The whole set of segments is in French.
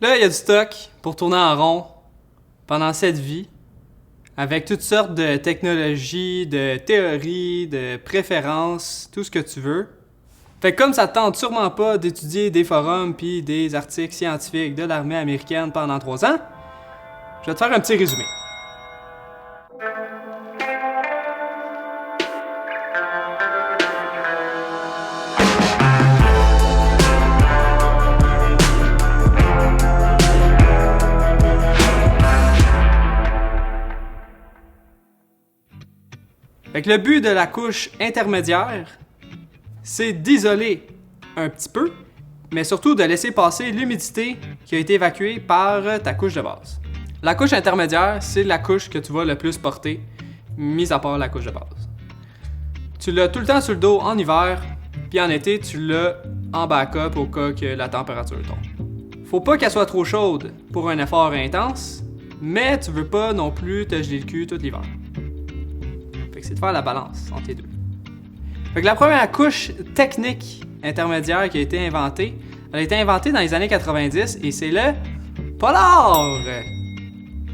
Là, il y a du stock pour tourner en rond pendant cette vie, avec toutes sortes de technologies, de théories, de préférences, tout ce que tu veux. Fait que comme ça te tente sûrement pas d'étudier des forums puis des articles scientifiques de l'armée américaine pendant 3 ans, je vais te faire un petit résumé. Fait que le but de la couche intermédiaire, c'est d'isoler un petit peu, mais surtout de laisser passer l'humidité qui a été évacuée par ta couche de base. La couche intermédiaire, c'est la couche que tu vas le plus porter, mis à part la couche de base. Tu l'as tout le temps sur le dos en hiver, puis en été, tu l'as en backup au cas que la température tombe. Faut pas qu'elle soit trop chaude pour un effort intense, mais tu veux pas non plus te geler le cul tout l'hiver. Fait que c'est de faire la balance entre les deux. Fait que la première couche technique intermédiaire qui a été inventée, elle a été inventée dans les années 90 et c'est le polar.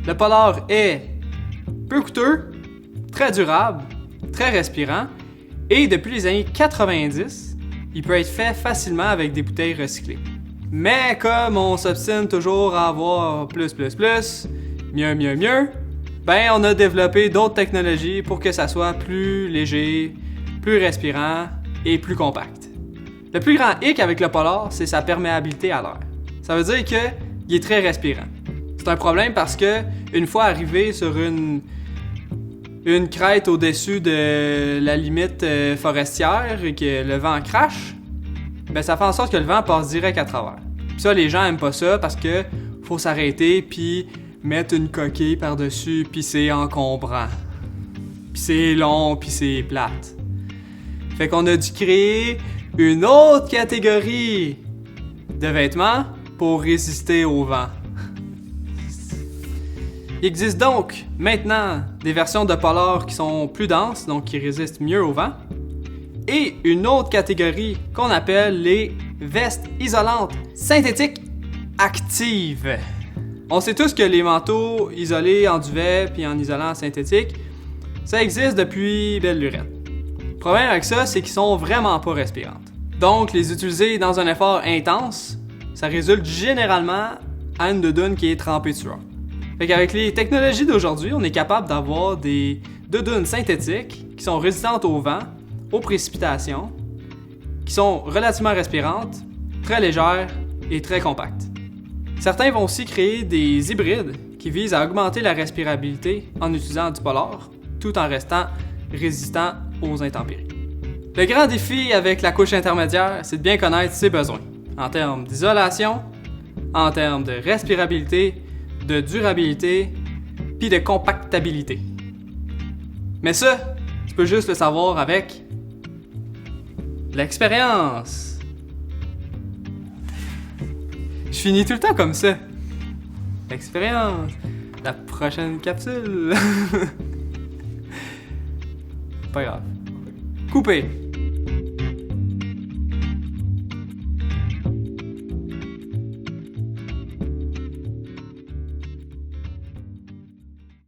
Le polar est peu coûteux, très durable, très respirant et depuis les années 90, il peut être fait facilement avec des bouteilles recyclées. Mais comme on s'obstine toujours à avoir plus, mieux, ben on a développé d'autres technologies pour que ça soit plus léger, plus respirant et plus compact. Le plus grand hic avec le polar, c'est sa perméabilité à l'air. Ça veut dire qu'il est très respirant. C'est un problème parce que une fois arrivé sur une crête au-dessus de la limite forestière et que le vent crache, ben ça fait en sorte que le vent passe direct à travers. Puis ça, les gens aiment pas ça parce que faut s'arrêter puis mettre une coquille par-dessus puis c'est encombrant. Puis c'est long puis c'est plate. Fait qu'on a dû créer une autre catégorie de vêtements pour résister au vent. Il existe donc maintenant des versions de polar qui sont plus denses, donc qui résistent mieux au vent, et une autre catégorie qu'on appelle les vestes isolantes synthétiques actives. On sait tous que les manteaux isolés en duvet puis en isolant synthétique, ça existe depuis belle lurette. Le problème avec ça, c'est qu'ils sont vraiment pas respirantes. Donc, les utiliser dans un effort intense, ça résulte généralement à une doudoune qui est trempée de sueur. Fait qu'avec les technologies d'aujourd'hui, on est capable d'avoir des doudounes synthétiques qui sont résistantes au vent, aux précipitations, qui sont relativement respirantes, très légères et très compactes. Certains vont aussi créer des hybrides qui visent à augmenter la respirabilité en utilisant du polar, tout en restant résistant aux intempéries. Le grand défi avec la couche intermédiaire, c'est de bien connaître ses besoins, en termes d'isolation, en termes de respirabilité, de durabilité, puis de compactabilité. Mais ça, tu peux juste le savoir avec l'expérience. Je finis tout le temps comme ça. L'expérience. La prochaine capsule. Pas grave. Coupé.